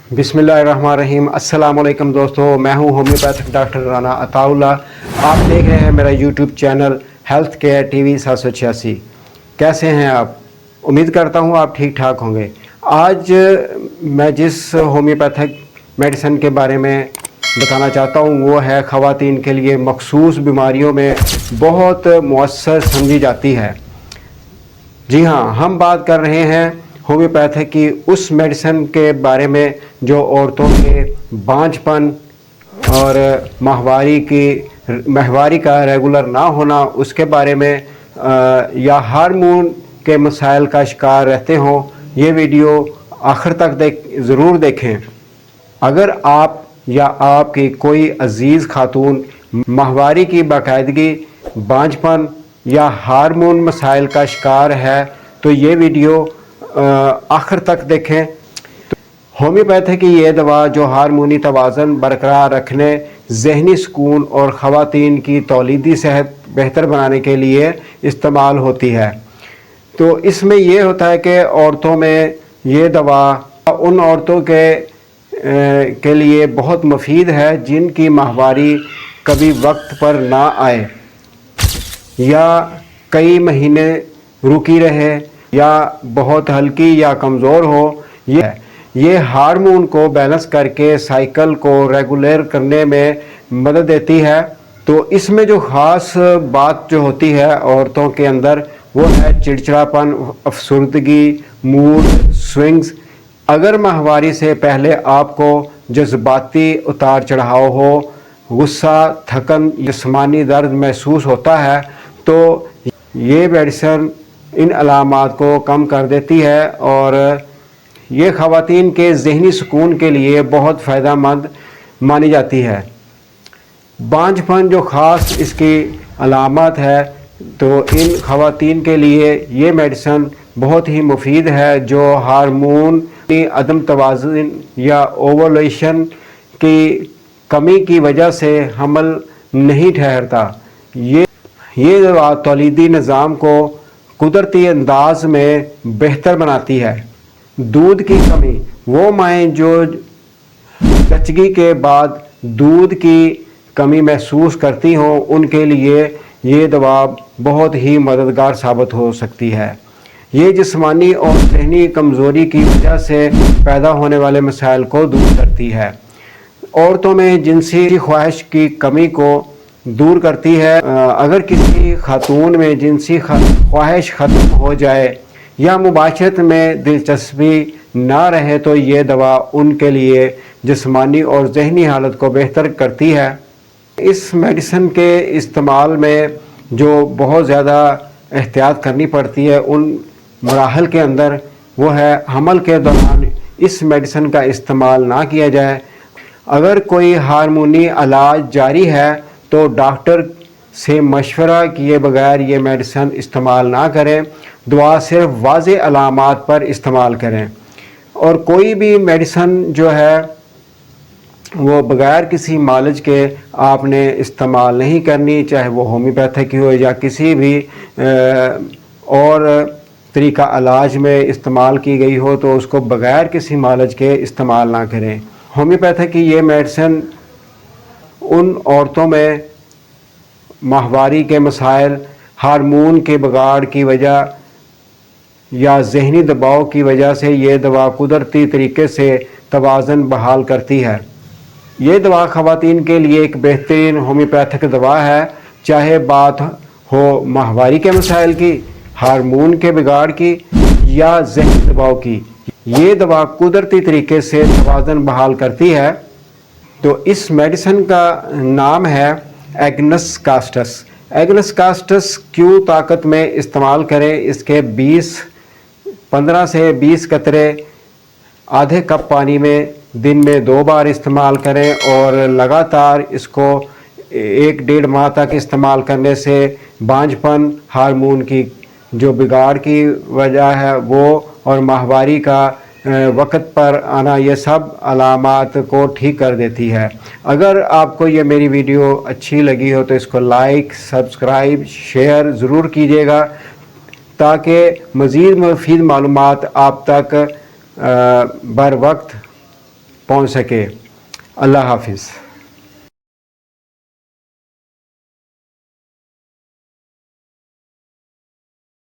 बिस्मिल्लाहिर्रहमानिर्रहीम। अस्सलाम वालेकुम दोस्तों, मैं हूं होम्योपैथिक डॉक्टर राना अताउल्लाह। आप देख रहे हैं मेरा YouTube channel health care TV 786। कैसे हैं आप? उम्मीद करता हूं आप ठीक ठाक होंगे। आज मैं जिस होम्योपैथिक मेडिसिन के बारे में बताना चाहता हूं वो है ख़वातीन के लिए मखसूस बीमारियों में बहुत मुअस्सर समझी जाती है। जी हाँ, हम बात कर रहे हैं होम्योपैथिक की उस मेडिसिन के बारे में जो औरतों के बांझपन और माहवारी का रेगुलर ना होना उसके बारे में या हार्मोन के मसाइल का शिकार रहते हों। ये वीडियो आखिर तक ज़रूर देखें। अगर आप या आपकी कोई अजीज़ खातून माहवारी की बाकायदगी, बांझपन या हार्मोन मसाइल का शिकार है तो ये वीडियो आखिर तक देखें। होम्योपैथी की ये दवा जो हार्मोनी तवाज़न बरकरार रखने, जहनी सुकून और ख़वातीन की तौलीदी सेहत बेहतर बनाने के लिए इस्तेमाल होती है। तो इसमें ये होता है कि औरतों में ये दवा उन औरतों के लिए बहुत मुफीद है जिनकी माहवारी कभी वक्त पर ना आए या कई महीने रुकी रहे या बहुत हल्की या कमज़ोर हो। ये हार्मोन को बैलेंस करके साइकिल को रेगुलर करने में मदद देती है। तो इसमें जो ख़ास बात जो होती है औरतों के अंदर वो है चिड़चिड़ापन, अफसरदगी, मूड स्विंग्स। अगर माहवारी से पहले आपको जज्बाती उतार चढ़ाव हो, गुस्सा, थकन, जिस्मानी दर्द महसूस होता है तो ये मेडिसिन इन अलामात को कम कर देती है और ये ख़वातीन के ज़हनी सुकून के लिए बहुत फ़ायदेमंद मानी जाती है। बांझपन जो ख़ास इसकी अलामत है तो इन ख़वातीन के लिए ये मेडिसिन बहुत ही मुफीद है जो हार्मोन की अदम तवाज़ुन या ओवुलेशन की कमी की वजह से हमल नहीं ठहरता। ये दवा तौलीदी निज़ाम को कुदरती अंदाज में बेहतर बनाती है। दूध की कमी, वो माएँ जो बच्चगी के बाद दूध की कमी महसूस करती हों उनके लिए ये दवा बहुत ही मददगार साबित हो सकती है। ये जिस्मानी और ज़हनी कमज़ोरी की वजह से पैदा होने वाले मसाइल को दूर करती है। औरतों में जिनसी ख्वाहिश की कमी को दूर करती है। अगर किसी खातून में जिनसी ख्वाहिश ख़त्म हो जाए या मुबाशरत में दिलचस्पी ना रहे तो ये दवा उनके लिए जिस्मानी और ज़हनी हालत को बेहतर करती है। इस मेडिसिन के इस्तेमाल में जो बहुत ज़्यादा एहतियात करनी पड़ती है उन मराहल के अंदर वो है हमल के दौरान इस मेडिसिन का इस्तेमाल ना किया जाए। अगर कोई हार्मोनी इलाज जारी है तो डॉक्टर से मशवरा किए बगैर ये मेडिसिन इस्तेमाल ना करें। दवा सिर्फ वाज़े अलामात पर इस्तेमाल करें और कोई भी मेडिसिन जो है वो बगैर किसी मालिज के आपने इस्तेमाल नहीं करनी, चाहे वो होम्योपैथिक हो या किसी भी और तरीका इलाज में इस्तेमाल की गई हो तो उसको बगैर किसी मालिज के इस्तेमाल ना करें। होम्योपैथिक की ये मेडिसिन उन औरतों में माहवारी के मसाइल, हार्मोन के बिगाड़ की वजह या ज़हनी दबाव की वजह से ये दवा कुदरती तरीके से तवाज़न बहाल करती है। ये दवा ख़वातीन के लिए एक बेहतरीन होम्योपैथिक दवा है, चाहे बात हो माहवारी के मसाइल की, हार्मोन के बिगाड़ की या ज़हनी दबाव की। ये दवा कुदरती तरीके से तवाज़न बहाल करती है। तो इस मेडिसिन का नाम है एग्नस कास्टस। एग्नस कास्टस क्यों ताकत में इस्तेमाल करें? इसके 15 से 20 कतरे आधे कप पानी में दिन में 2 बार इस्तेमाल करें और लगातार इसको 1-1.5 माह तक इस्तेमाल करने से बांझपन, हार्मोन की जो बिगाड़ की वजह है वो और माहवारी का वक्त पर आना, ये सब अलामात को ठीक कर देती है। अगर आपको ये मेरी वीडियो अच्छी लगी हो तो इसको लाइक, सब्सक्राइब, शेयर ज़रूर कीजिएगा ताकि मज़ीद मुफीद मालूमात आप तक बर वक्त پہنچ سکے۔ اللہ حافظ۔